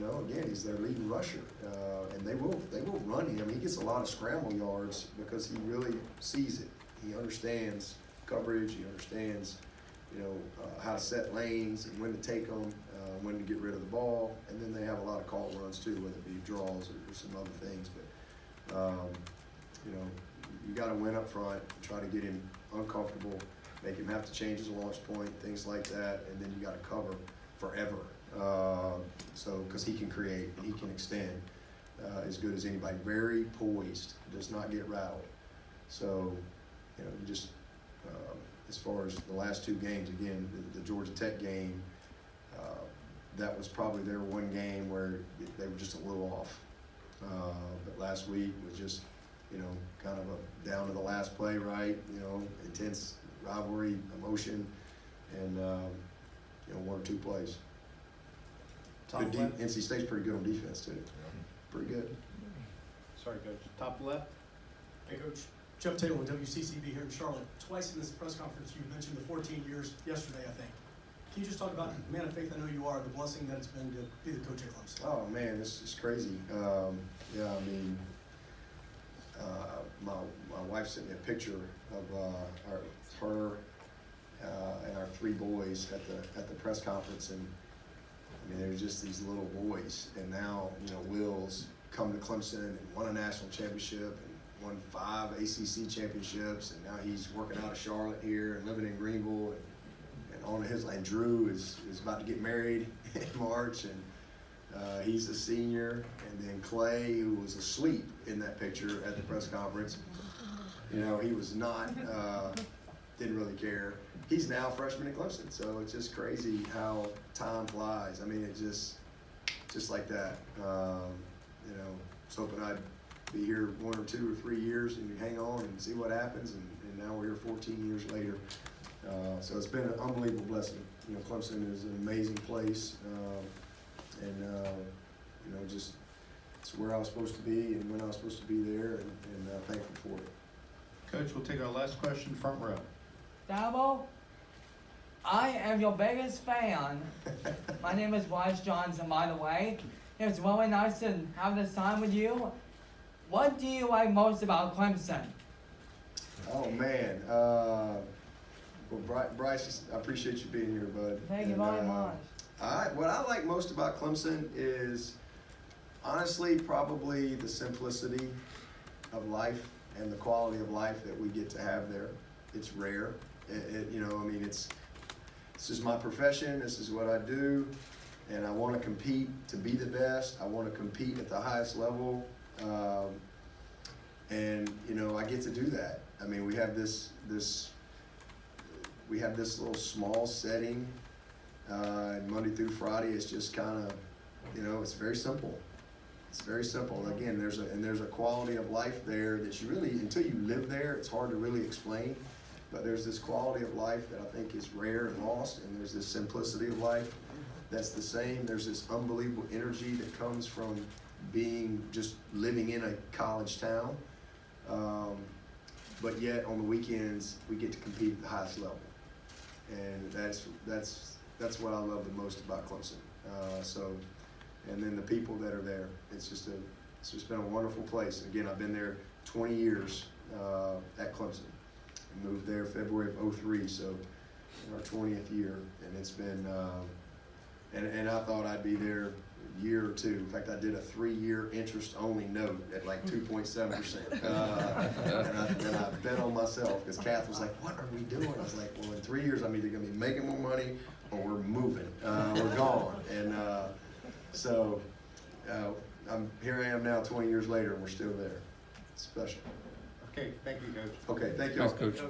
again, he's their leading rusher, and they will run him. He gets a lot of scramble yards because he really sees it. He understands coverage. He understands, how to set lanes and when to take them, when to get rid of the ball. And then they have a lot of call runs too, whether it be draws or some other things. But you got to win up front, try to get him uncomfortable, make him have to change his launch point, things like that, and then you got to cover forever. Because he can create and he can extend as good as anybody. Very poised, does not get rattled. So, you just as far as the last two games, again, the Georgia Tech game, that was probably their one game where they were just a little off. But last week was just, kind of a down to the last play, right? Intense rivalry, emotion, and one or two plays. Good NC State's pretty good on defense too. Pretty good. Sorry, Coach. Top left. Hey, Coach. Jeff Taylor with WCCB here in Charlotte. Twice in this press conference, you mentioned the 14 years yesterday, I think. Can you just talk about, man of faith, I know you are, the blessing that it's been to be the coach at Clemson? Oh, man, this is crazy. My wife sent me a picture of her and our three boys at the press conference, and there's just these little boys, and now Will's come to Clemson and won a national championship and won 5 ACC championships, and now he's working out of Charlotte here and living in Greenville, and on his line. Drew is about to get married in March, and he's a senior, and then Clay, who was asleep in that picture at the press conference, he was not, didn't really care. He's now a freshman at Clemson, so it's just crazy how time flies. It just like that. Was hoping I'd be here 1 or 2 or 3 years and hang on and see what happens, and now we're here 14 years later. So it's been an unbelievable blessing. Clemson is an amazing place, and just it's where I was supposed to be and when I was supposed to be there, and thankful for it. Coach, we'll take our last question, front row. Dabo, I am your biggest fan. My name is Wise Johnson, by the way. It was really nice to have this time with you. What do you like most about Clemson? Oh, man. Bryce, I appreciate you being here, bud. Thank you very much. What I like most about Clemson is, honestly, probably the simplicity of life and the quality of life that we get to have there. It's rare. It's this is my profession. This is what I do, and I want to compete to be the best. I want to compete at the highest level, and I get to do that. We have this little small setting, and Monday through Friday. It's just kind of, it's very simple. It's very simple. Again, there's a quality of life there that you really, until you live there, it's hard to really explain. But there's this quality of life that I think is rare and lost, and there's this simplicity of life that's the same. There's this unbelievable energy that comes from just living in a college town. But yet on the weekends we get to compete at the highest level, and that's what I love the most about Clemson. And then the people that are there. It's just been a wonderful place. And again, I've been there 20 years at Clemson. I moved there February of '03, so in our 20th year, and it's been and I thought I'd be there a year or two. In fact, I did a 3-year interest-only note at like 2.7%. And I bet on myself because Kath was like, "What are we doing?" I was like, "Well, in 3 years, I'm either going to be making more money or we're moving. We're gone." And here I am now 20 years later, and we're still there. It's special. Okay, thank you, Coach. Okay, thank you. Thanks, Coach.